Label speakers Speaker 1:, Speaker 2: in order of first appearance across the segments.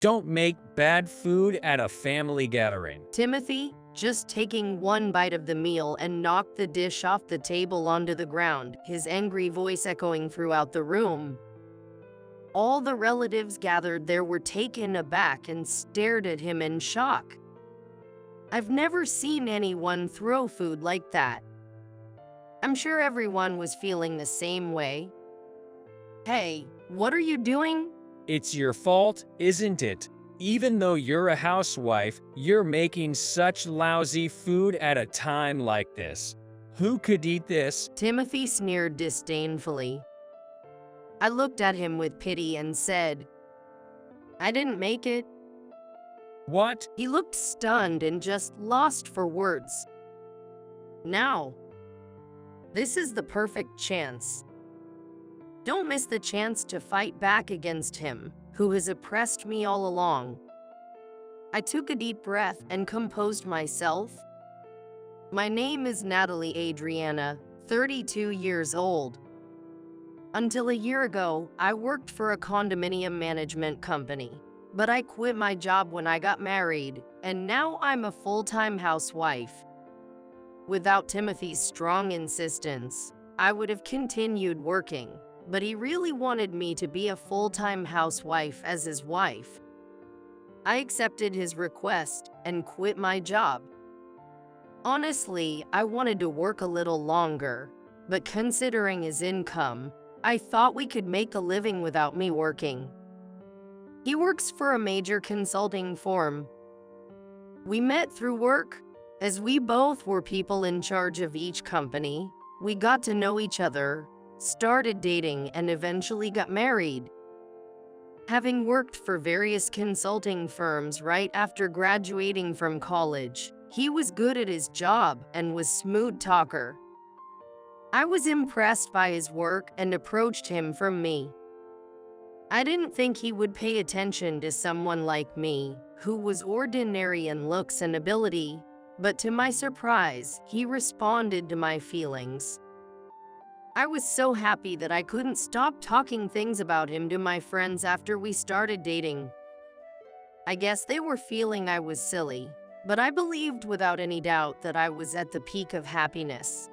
Speaker 1: Don't make bad food at a family gathering.
Speaker 2: Timothy, just taking one bite of the meal and knocked the dish off the table onto the ground, his angry voice echoing throughout the room. All the relatives gathered there were taken aback and stared at him in shock. I've never seen anyone throw food like that. I'm sure everyone was feeling the same way. Hey, what are you doing?
Speaker 1: It's your fault, isn't it? Even though you're a housewife, you're making such lousy food at a time like this. Who could eat this?
Speaker 2: Timothy sneered disdainfully. I looked at him with pity and said, I didn't make it.
Speaker 1: What?
Speaker 2: He looked stunned and just lost for words. Now, this is the perfect chance. Don't miss the chance to fight back against him, who has oppressed me all along. I took a deep breath and composed myself. My name is Natalie Adriana, 32 years old. Until a year ago, I worked for a condominium management company, but I quit my job when I got married, and now I'm a full-time housewife. Without Timothy's strong insistence, I would have continued working, but he really wanted me to be a full-time housewife as his wife. I accepted his request and quit my job. Honestly, I wanted to work a little longer, but considering his income, I thought we could make a living without me working. He works for a major consulting firm. We met through work. As we both were people in charge of each company, we got to know each other, started dating, and eventually got married. Having worked for various consulting firms right after graduating from college, he was good at his job and was a smooth talker. I was impressed by his work and approached him from me. I didn't think he would pay attention to someone like me, who was ordinary in looks and ability, but to my surprise, he responded to my feelings. I was so happy that I couldn't stop talking things about him to my friends after we started dating. I guess they were feeling I was silly, but I believed without any doubt that I was at the peak of happiness.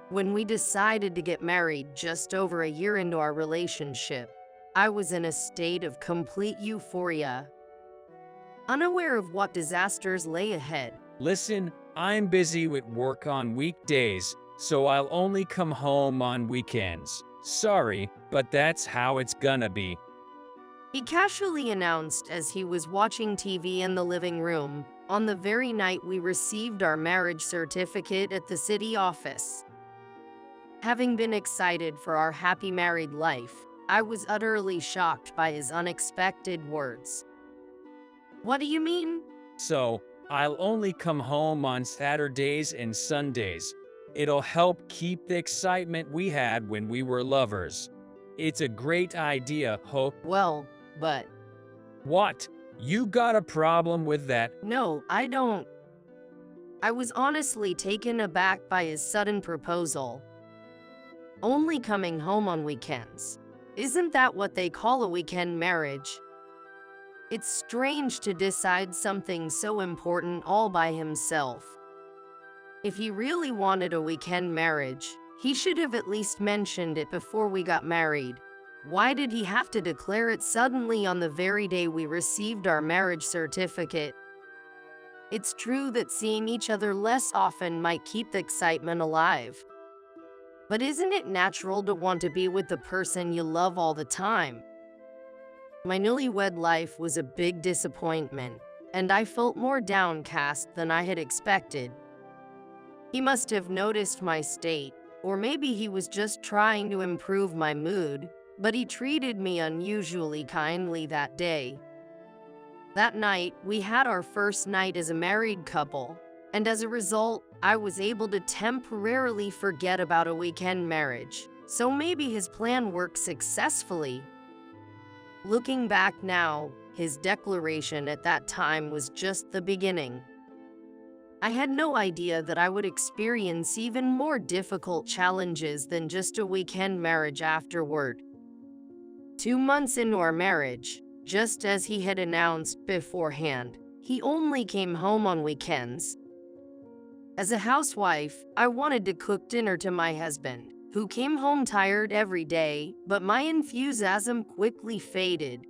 Speaker 2: When we decided to get married just over a year into our relationship, I was in a state of complete euphoria, unaware of what disasters lay ahead.
Speaker 1: Listen, I'm busy with work on weekdays, so I'll only come home on weekends. Sorry, but that's how it's gonna be.
Speaker 2: He casually announced as he was watching TV in the living room, on the very night we received our marriage certificate at the city office. Having been excited for our happy married life, I was utterly shocked by his unexpected words. What do you mean?
Speaker 1: So, I'll only come home on Saturdays and Sundays. It'll help keep the excitement we had when we were lovers. It's a great idea, Hope.
Speaker 2: Well, but...
Speaker 1: What? You got a problem with that?
Speaker 2: No, I don't. I was honestly taken aback by his sudden proposal. Only coming home on weekends. Isn't that what they call a weekend marriage? It's strange to decide something so important all by himself. If he really wanted a weekend marriage, he should have at least mentioned it before we got married. Why did he have to declare it suddenly on the very day we received our marriage certificate? It's true that seeing each other less often might keep the excitement alive. But isn't it natural to want to be with the person you love all the time? My newlywed life was a big disappointment, and I felt more downcast than I had expected. He must have noticed my state, or maybe he was just trying to improve my mood, but he treated me unusually kindly that day. That night, we had our first night as a married couple, and as a result, I was able to temporarily forget about a weekend marriage, so maybe his plan worked successfully. Looking back now, his declaration at that time was just the beginning. I had no idea that I would experience even more difficult challenges than just a weekend marriage afterward. 2 months into our marriage, just as he had announced beforehand. He only came home on weekends. As a housewife, I wanted to cook dinner to my husband, who came home tired every day, but my enthusiasm quickly faded.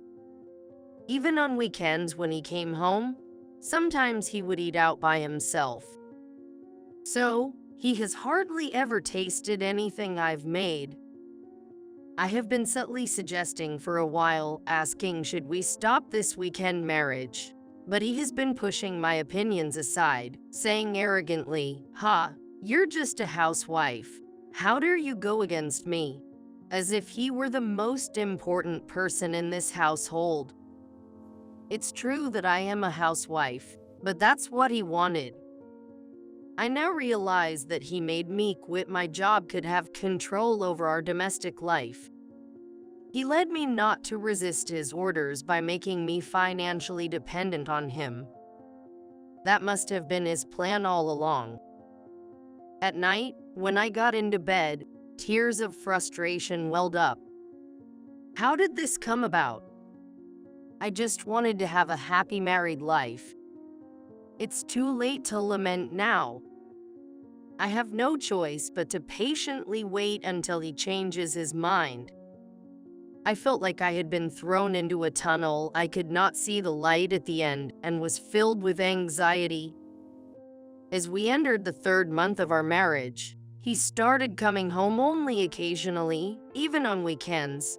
Speaker 2: Even on weekends when he came home, sometimes he would eat out by himself. So, he has hardly ever tasted anything I've made. I have been subtly suggesting for a while, asking should we stop this weekend marriage. But he has been pushing my opinions aside, saying arrogantly, you're just a housewife. How dare you go against me? As if he were the most important person in this household. It's true that I am a housewife, but that's what he wanted. I now realize that he made me quit my job could have control over our domestic life. He led me not to resist his orders by making me financially dependent on him. That must have been his plan all along. At night, when I got into bed, tears of frustration welled up. How did this come about? I just wanted to have a happy married life. It's too late to lament now. I have no choice but to patiently wait until he changes his mind. I felt like I had been thrown into a tunnel. I could not see the light at the end and was filled with anxiety. As we entered the 3rd month of our marriage, he started coming home only occasionally, even on weekends.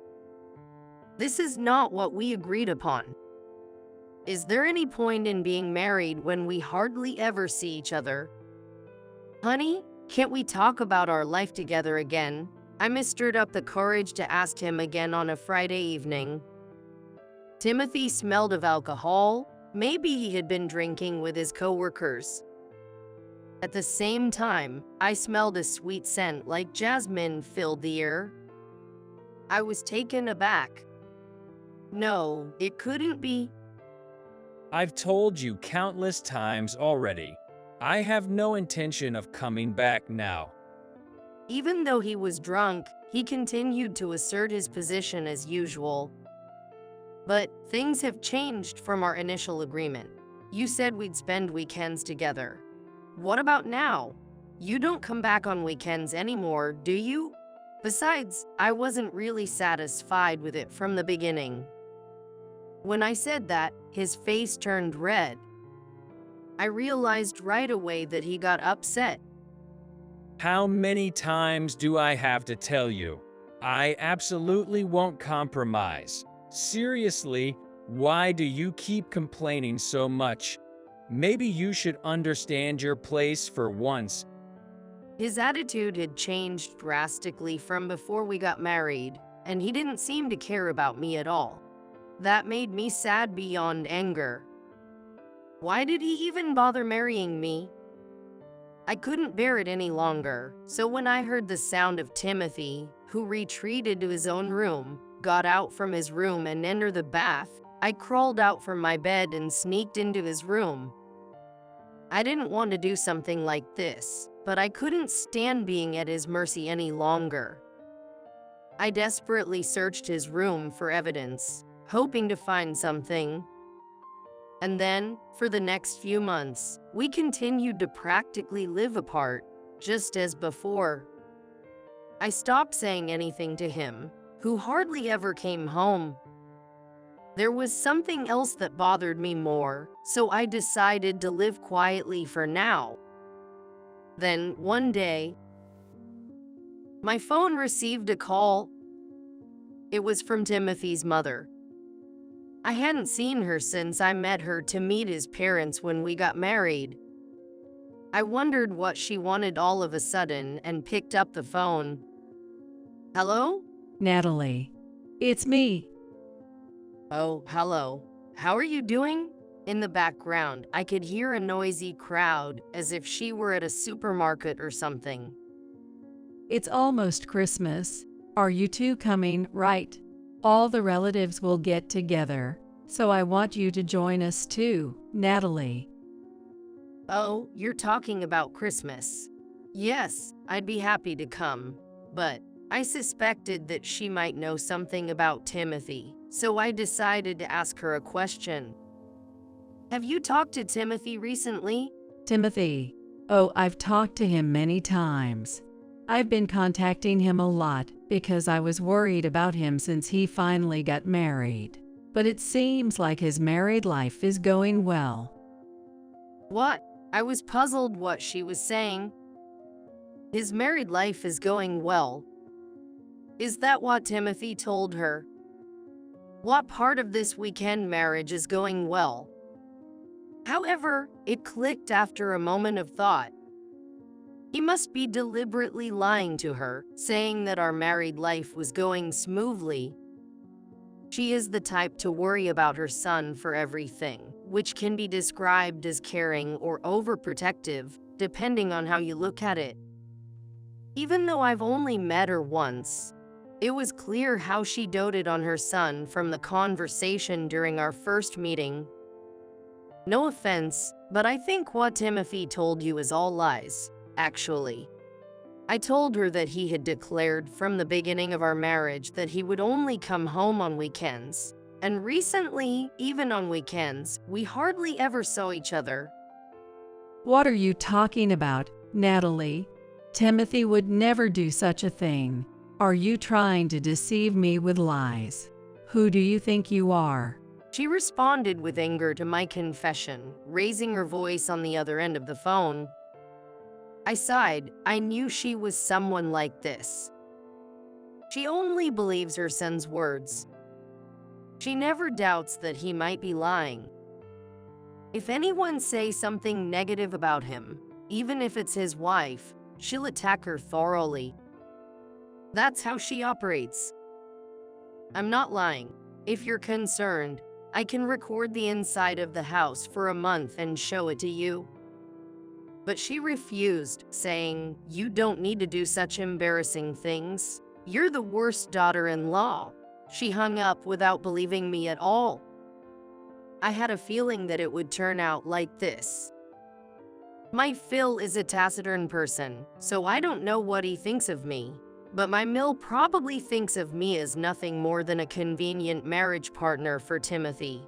Speaker 2: This is not what we agreed upon. Is there any point in being married when we hardly ever see each other? Honey, can't we talk about our life together again? I mustered up the courage to ask him again on a Friday evening. Timothy smelled of alcohol. Maybe he had been drinking with his coworkers. At the same time, I smelled a sweet scent like jasmine filled the air. I was taken aback. No, it couldn't be.
Speaker 1: I've told you countless times already. I have no intention of coming back now.
Speaker 2: Even though he was drunk, he continued to assert his position as usual. But things have changed from our initial agreement. You said we'd spend weekends together. What about now? You don't come back on weekends anymore, do you? Besides, I wasn't really satisfied with it from the beginning. When I said that, his face turned red. I realized right away that he got upset.
Speaker 1: How many times do I have to tell you? I absolutely won't compromise. Seriously, why do you keep complaining so much? Maybe you should understand your place for once.
Speaker 2: His attitude had changed drastically from before we got married, and he didn't seem to care about me at all. That made me sad beyond anger. Why did he even bother marrying me? I couldn't bear it any longer, so when I heard the sound of Timothy, who retreated to his own room, got out from his room and entered the bath, I crawled out from my bed and sneaked into his room. I didn't want to do something like this, but I couldn't stand being at his mercy any longer. I desperately searched his room for evidence, hoping to find something. And then, for the next few months, we continued to practically live apart, just as before. I stopped saying anything to him, who hardly ever came home. There was something else that bothered me more, so I decided to live quietly for now. Then, one day, my phone received a call. It was from Timothy's mother. I hadn't seen her since I met her to meet his parents when we got married. I wondered what she wanted all of a sudden and picked up the phone. Hello?
Speaker 3: Natalie, it's me.
Speaker 2: Oh, hello. How are you doing? In the background, I could hear a noisy crowd, as if she were at a supermarket or something.
Speaker 3: It's almost Christmas. Are you two coming, right? All the relatives will get together, so I want you to join us too, Natalie.
Speaker 2: Oh, you're talking about Christmas. Yes, I'd be happy to come, but I suspected that she might know something about Timothy, so I decided to ask her a question. Have you talked to Timothy recently?
Speaker 3: Timothy. Oh, I've talked to him many times. I've been contacting him a lot because I was worried about him since he finally got married. But it seems like his married life is going well.
Speaker 2: What? I was puzzled what she was saying. His married life is going well. Is that what Timothy told her? What part of this weekend marriage is going well? However, it clicked after a moment of thought. He must be deliberately lying to her, saying that our married life was going smoothly. She is the type to worry about her son for everything, which can be described as caring or overprotective, depending on how you look at it. Even though I've only met her once, it was clear how she doted on her son from the conversation during our first meeting. No offense, but I think what Timothy told you is all lies, actually. I told her that he had declared from the beginning of our marriage that he would only come home on weekends. And recently, even on weekends, we hardly ever saw each other.
Speaker 3: What are you talking about, Natalie? Timothy would never do such a thing. Are you trying to deceive me with lies? Who do you think you are?
Speaker 2: She responded with anger to my confession, raising her voice on the other end of the phone. I sighed. I knew she was someone like this. She only believes her son's words. She never doubts that he might be lying. If anyone says something negative about him, even if it's his wife, she'll attack her thoroughly. That's how she operates. I'm not lying. If you're concerned, I can record the inside of the house for a month and show it to you. But she refused, saying, "You don't need to do such embarrassing things. You're the worst daughter-in-law." She hung up without believing me at all. I had a feeling that it would turn out like this. My Phil is a taciturn person, so I don't know what he thinks of me. But my Mill probably thinks of me as nothing more than a convenient marriage partner for Timothy.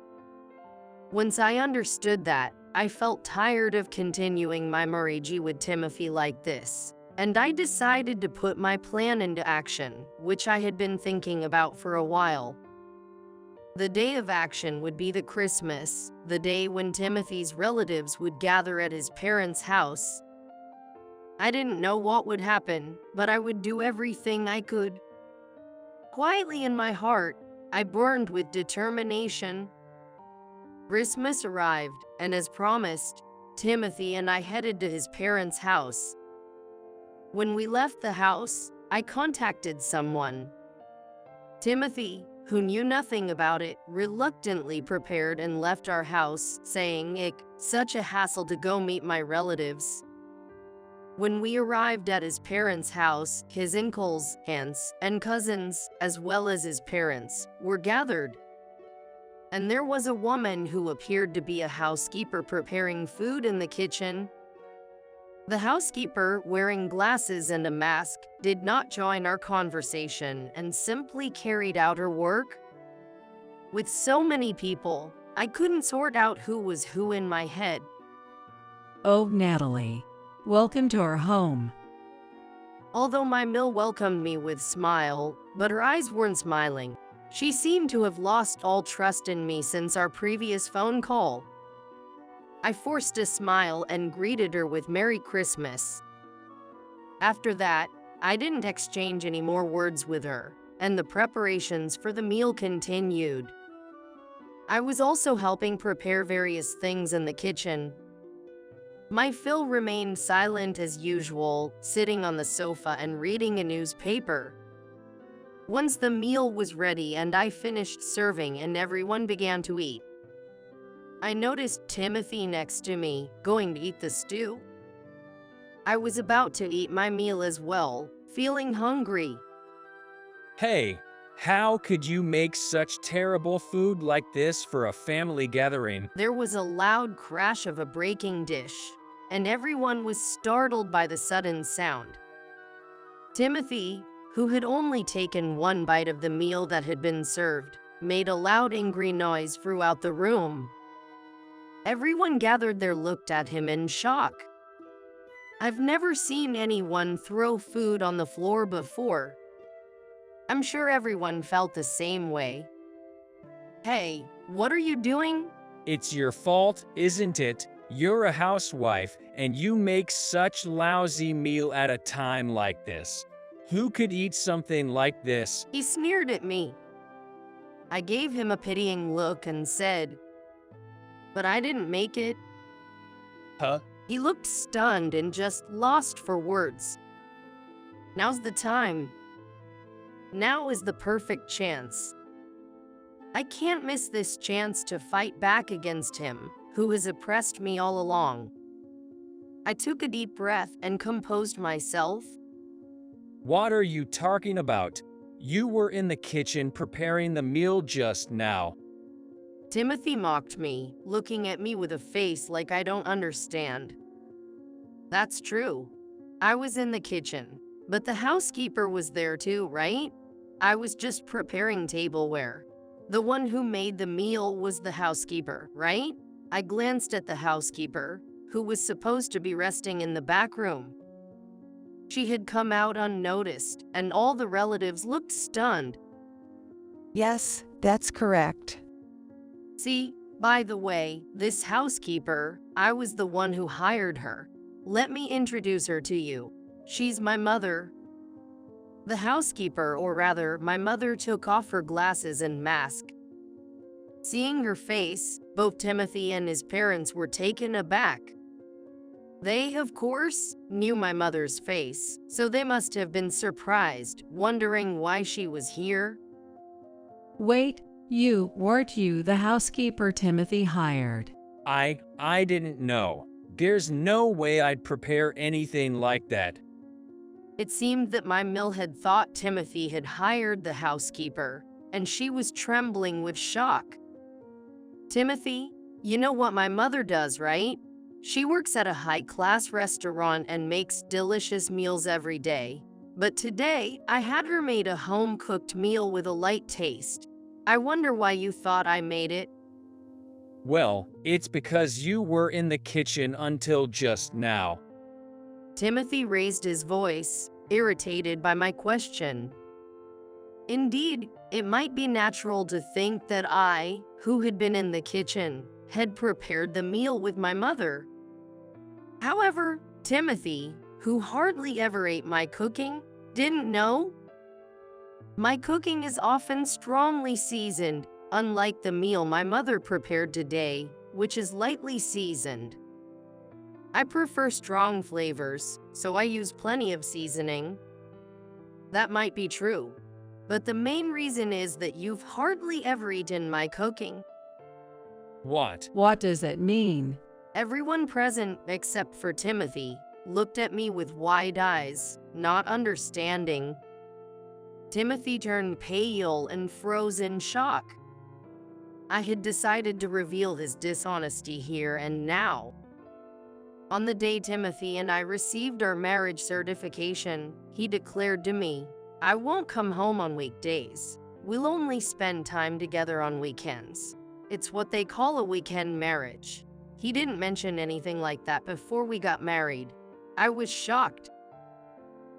Speaker 2: Once I understood that, I felt tired of continuing my marriage with Timothy like this, and I decided to put my plan into action, which I had been thinking about for a while. The day of action would be the Christmas, the day when Timothy's relatives would gather at his parents' house. I didn't know what would happen, but I would do everything I could. Quietly in my heart, I burned with determination. Christmas arrived, and as promised, Timothy and I headed to his parents' house. When we left the house, I contacted someone. Timothy, who knew nothing about it, reluctantly prepared and left our house, saying, "Ick, such a hassle to go meet my relatives." When we arrived at his parents' house, his uncles, aunts, and cousins, as well as his parents, were gathered. And there was a woman who appeared to be a housekeeper preparing food in the kitchen. The housekeeper, wearing glasses and a mask, did not join our conversation and simply carried out her work. With so many people, I couldn't sort out who was who in my head.
Speaker 3: Oh, Natalie. Welcome to our home.
Speaker 2: Although my Mill welcomed me with a smile, but her eyes weren't smiling. She seemed to have lost all trust in me since our previous phone call. I forced a smile and greeted her with Merry Christmas. After that, I didn't exchange any more words with her, and the preparations for the meal continued. I was also helping prepare various things in the kitchen. My Phil remained silent as usual, sitting on the sofa and reading a newspaper. Once the meal was ready and I finished serving and everyone began to eat, I noticed Timothy next to me, going to eat the stew. I was about to eat my meal as well, feeling hungry.
Speaker 1: Hey, how could you make such terrible food like this for a family gathering?
Speaker 2: There was a loud crash of a breaking dish, and everyone was startled by the sudden sound. Timothy, who had only taken one bite of the meal that had been served, made a loud angry noise throughout the room. Everyone gathered there looked at him in shock. I've never seen anyone throw food on the floor before. I'm sure everyone felt the same way. Hey, what are you doing?
Speaker 1: It's your fault, isn't it? You're a housewife, and you make such lousy meal at a time like this. Who could eat something like this?
Speaker 2: He sneered at me. I gave him a pitying look and said, "But I didn't make it."
Speaker 1: Huh?
Speaker 2: He looked stunned and just lost for words. Now's the time. Now is the perfect chance. I can't miss this chance to fight back against him, who has oppressed me all along. I took a deep breath and composed myself.
Speaker 1: What are you talking about? You were in the kitchen preparing the meal just now.
Speaker 2: Timothy mocked me, looking at me with a face like I don't understand. That's true. I was in the kitchen, but the housekeeper was there too, right? I was just preparing tableware. The one who made the meal was the housekeeper, right? I glanced at the housekeeper, who was supposed to be resting in the back room. She had come out unnoticed, and all the relatives looked stunned.
Speaker 4: Yes, that's correct.
Speaker 2: See, by the way, this housekeeper, I was the one who hired her. Let me introduce her to you. She's my mother. The housekeeper, or rather, my mother, took off her glasses and mask. Seeing her face, both Timothy and his parents were taken aback. They, of course, knew my mother's face, so they must have been surprised, wondering why she was here.
Speaker 3: Wait, weren't you the housekeeper Timothy hired?
Speaker 1: I didn't know. There's no way I'd prepare anything like that.
Speaker 2: It seemed that my mill had thought Timothy had hired the housekeeper, and she was trembling with shock. Timothy, you know what my mother does, right? She works at a high-class restaurant and makes delicious meals every day. But today, I had her made a home-cooked meal with a light taste. I wonder why you thought I made it.
Speaker 1: Well, it's because you were in the kitchen until just now.
Speaker 2: Timothy raised his voice, irritated by my question. Indeed, it might be natural to think that I, who had been in the kitchen, had prepared the meal with my mother. However, Timothy, who hardly ever ate my cooking, didn't know. My cooking is often strongly seasoned, unlike the meal my mother prepared today, which is lightly seasoned. I prefer strong flavors, so I use plenty of seasoning. That might be true, but the main reason is that you've hardly ever eaten my cooking.
Speaker 1: What?
Speaker 3: What does it mean?
Speaker 2: Everyone present, except for Timothy, looked at me with wide eyes, not understanding. Timothy turned pale and froze in shock. I had decided to reveal his dishonesty here and now. On the day Timothy and I received our marriage certification, he declared to me, "I won't come home on weekdays. We'll only spend time together on weekends. It's what they call a weekend marriage." He didn't mention anything like that before we got married. I was shocked.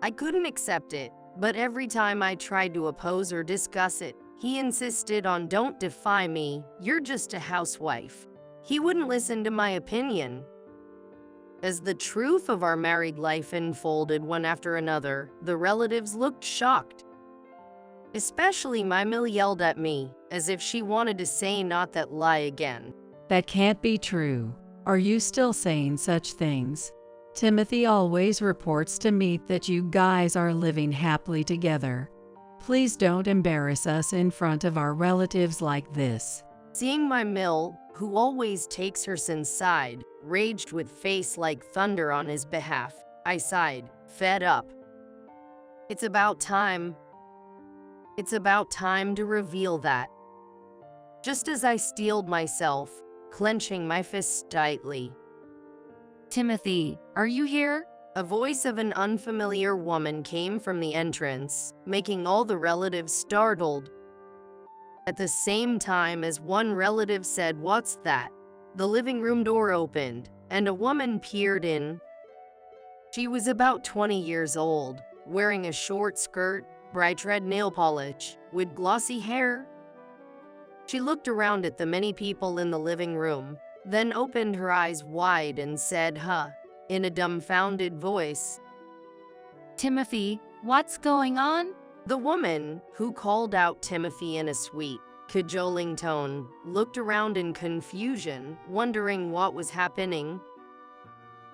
Speaker 2: I couldn't accept it, but every time I tried to oppose or discuss it, he insisted on, "Don't defy me, you're just a housewife." He wouldn't listen to my opinion. As the truth of our married life unfolded one after another, the relatives looked shocked. Especially my mill yelled at me, as if she wanted to say not that lie again.
Speaker 3: That can't be true. Are you still saying such things? Timothy always reports to me that you guys are living happily together. Please don't embarrass us in front of our relatives like this.
Speaker 2: Seeing my mill, who always takes her son's side, raged with face like thunder on his behalf, I sighed, fed up. It's about time. It's about time to reveal that. Just as I steeled myself, clenching my fists tightly. "Timothy, are you here?" A voice of an unfamiliar woman came from the entrance, making all the relatives startled. At the same time as one relative said, "What's that?" the living room door opened, and a woman peered in. She was about 20 years old, wearing a short skirt, bright red nail polish, with glossy hair. She looked around at the many people in the living room, then opened her eyes wide and said, "Huh," in a dumbfounded voice.
Speaker 5: Timothy, what's going on?
Speaker 2: The woman, who called out Timothy in a sweet, cajoling tone, looked around in confusion, wondering what was happening.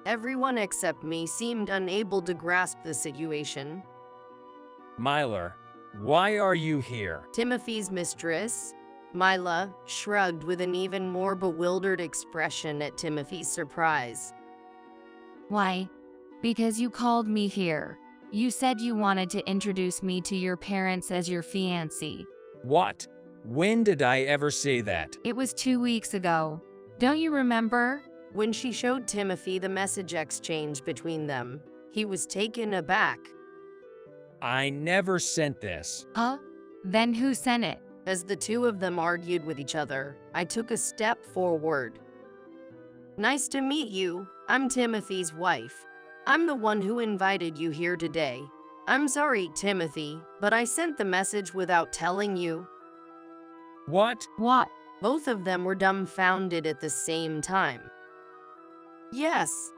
Speaker 2: Everyone except me seemed unable to grasp the situation.
Speaker 1: Myler, why are you here?
Speaker 2: Timothy's mistress, Mila, shrugged with an even more bewildered expression at Timothy's surprise.
Speaker 5: Why? Because you called me here. You said you wanted to introduce me to your parents as your fiancé.
Speaker 1: What? When did I ever say that?
Speaker 5: It was 2 weeks ago. Don't you remember?
Speaker 2: When she showed Timothy the message exchange between them, he was taken aback.
Speaker 1: I never sent this.
Speaker 5: Huh? Then who sent it?
Speaker 2: As the two of them argued with each other, I took a step forward. "Nice to meet you. I'm Timothy's wife. I'm the one who invited you here today. I'm sorry, Timothy, but I sent the message without telling you."
Speaker 1: What?
Speaker 5: What?
Speaker 2: Both of them were dumbfounded at the same time. Yes.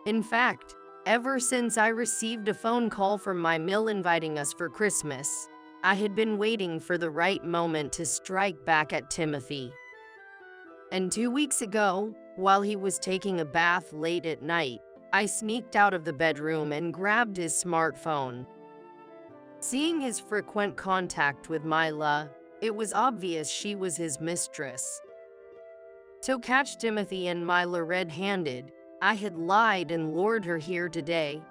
Speaker 2: In fact, ever since I received a phone call from my mill inviting us for Christmas, I had been waiting for the right moment to strike back at Timothy. And 2 weeks ago, while he was taking a bath late at night, I sneaked out of the bedroom and grabbed his smartphone. Seeing his frequent contact with Mila, it was obvious she was his mistress. To catch Timothy and Mila red-handed, I had lied and lured her here today.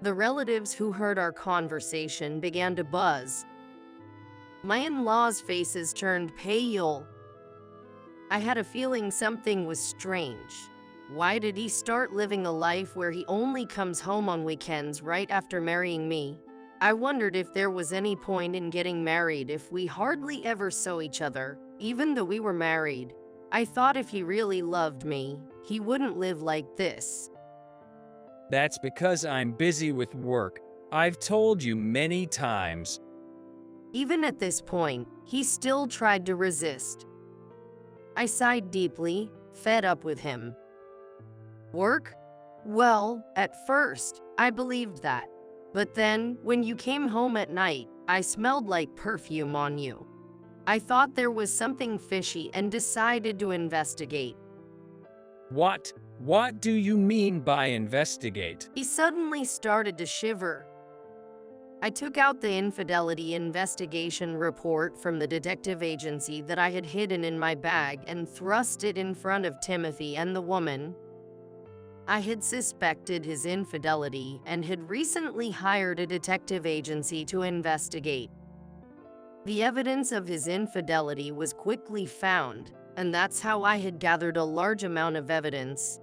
Speaker 2: The relatives who heard our conversation began to buzz. My in-laws' faces turned pale. I had a feeling something was strange. Why did he start living a life where he only comes home on weekends right after marrying me? I wondered if there was any point in getting married if we hardly ever saw each other, even though we were married. I thought if he really loved me, he wouldn't live like this.
Speaker 1: That's because I'm busy with work. I've told you many times.
Speaker 2: Even at this point, he still tried to resist. I sighed deeply, fed up with him. Work? Well, at first, I believed that. But then, when you came home at night, I smelled like perfume on you. I thought there was something fishy and decided to investigate.
Speaker 1: What? What do you mean by investigate?
Speaker 2: He suddenly started to shiver. I took out the infidelity investigation report from the detective agency that I had hidden in my bag and thrust it in front of Timothy and the woman. I had suspected his infidelity and had recently hired a detective agency to investigate. The evidence of his infidelity was quickly found, and that's how I had gathered a large amount of evidence.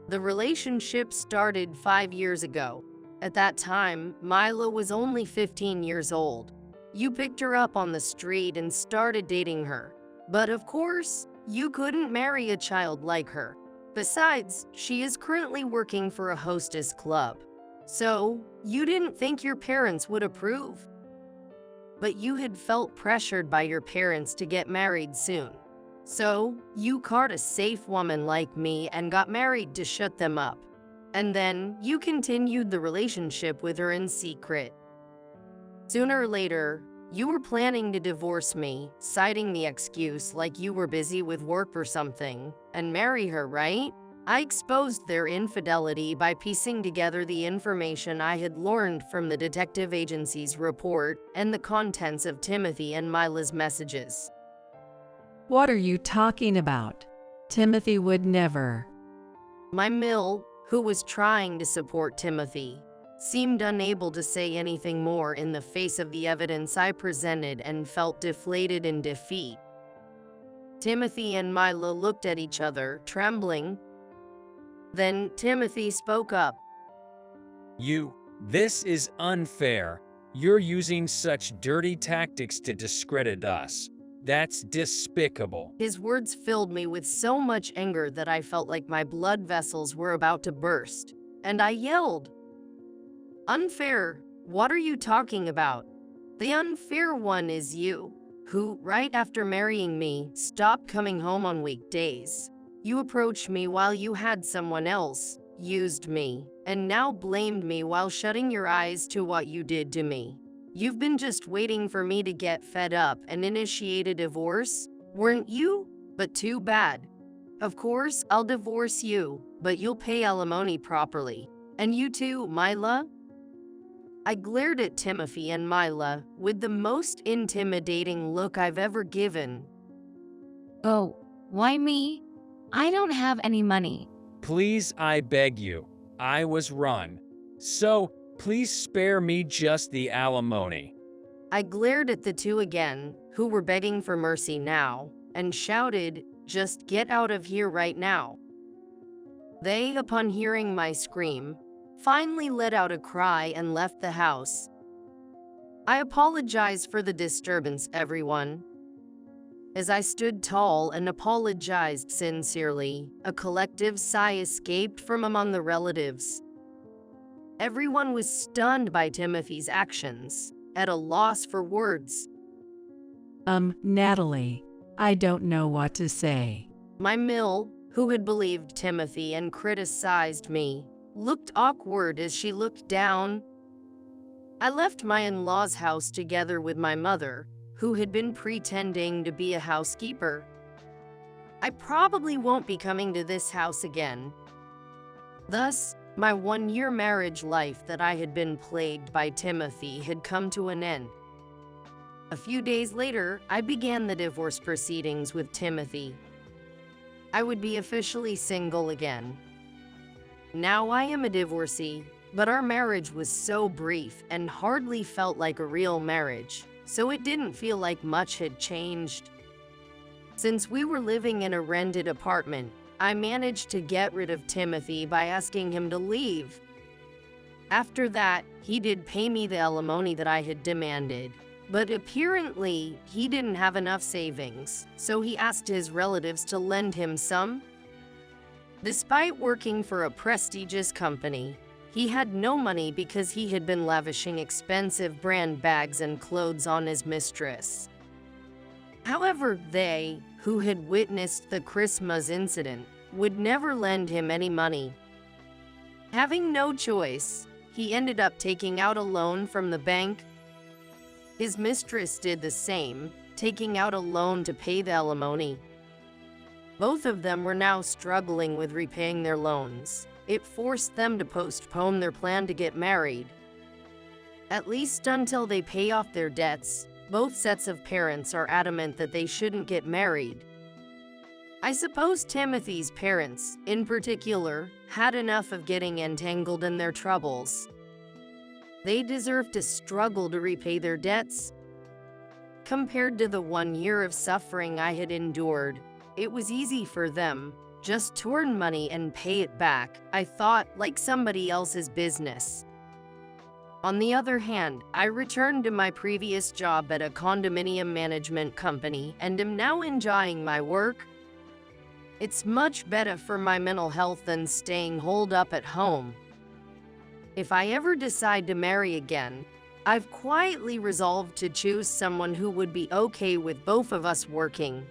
Speaker 2: The relationship started 5 years ago. At that time, Mila was only 15 years old. You picked her up on the street and started dating her. But of course, you couldn't marry a child like her. Besides, she is currently working for a hostess club. So, you didn't think your parents would approve. But you had felt pressured by your parents to get married soon. So, you caught a safe woman like me and got married to shut them up. And then, you continued the relationship with her in secret. Sooner or later, you were planning to divorce me, citing the excuse like you were busy with work or something, and marry her, right? I exposed their infidelity by piecing together the information I had learned from the detective agency's report and the contents of Timothy and Mila's messages.
Speaker 3: What are you talking about? Timothy would never.
Speaker 2: My mill, who was trying to support Timothy, seemed unable to say anything more in the face of the evidence I presented and felt deflated in defeat. Timothy and Mila looked at each other, trembling. Then Timothy spoke up.
Speaker 1: This is unfair. You're using such dirty tactics to discredit us. That's despicable.
Speaker 2: His words filled me with so much anger that I felt like my blood vessels were about to burst. And I yelled, "Unfair? What are you talking about? The unfair one is you, who, right after marrying me, stopped coming home on weekdays. You approached me while you had someone else, used me, and now blamed me while shutting your eyes to what you did to me. You've been just waiting for me to get fed up and initiate a divorce, weren't you? But too bad. Of course, I'll divorce you, but you'll pay alimony properly. And you too, Mila?" I glared at Timothy and Mila with the most intimidating look I've ever given.
Speaker 5: Oh, why me? I don't have any money.
Speaker 1: Please, I beg you. I was run. So, please spare me just the alimony.
Speaker 2: I glared at the two again, who were begging for mercy now, and shouted, "Just get out of here right now." They, upon hearing my scream, finally let out a cry and left the house. I apologize for the disturbance, everyone. As I stood tall and apologized sincerely, a collective sigh escaped from among the relatives. Everyone was stunned by Timothy's actions, at a loss for words.
Speaker 3: Natalie, I don't know what to say.
Speaker 2: My Mill, who had believed Timothy and criticized me, looked awkward as she looked down. I left my in-laws' house together with my mother, who had been pretending to be a housekeeper. I probably won't be coming to this house again. Thus, my one-year marriage life that I had been plagued by Timothy had come to an end. A few days later, I began the divorce proceedings with Timothy. I would be officially single again. Now I am a divorcee, but our marriage was so brief and hardly felt like a real marriage, so it didn't feel like much had changed. Since we were living in a rented apartment, I managed to get rid of Timothy by asking him to leave. After that, he did pay me the alimony that I had demanded, but apparently he didn't have enough savings, so he asked his relatives to lend him some. Despite working for a prestigious company, he had no money because he had been lavishing expensive brand bags and clothes on his mistress. However, they, who had witnessed the Christmas incident, would never lend him any money. Having no choice, he ended up taking out a loan from the bank. His mistress did the same, taking out a loan to pay the alimony. Both of them were now struggling with repaying their loans. It forced them to postpone their plan to get married. At least until they pay off their debts, both sets of parents are adamant that they shouldn't get married. I suppose Timothy's parents, in particular, had enough of getting entangled in their troubles. They deserve to struggle to repay their debts. Compared to the 1 year of suffering I had endured, it was easy for them. Just to earn money and pay it back, I thought, like somebody else's business. On the other hand, I returned to my previous job at a condominium management company and am now enjoying my work. It's much better for my mental health than staying holed up at home. If I ever decide to marry again, I've quietly resolved to choose someone who would be okay with both of us working.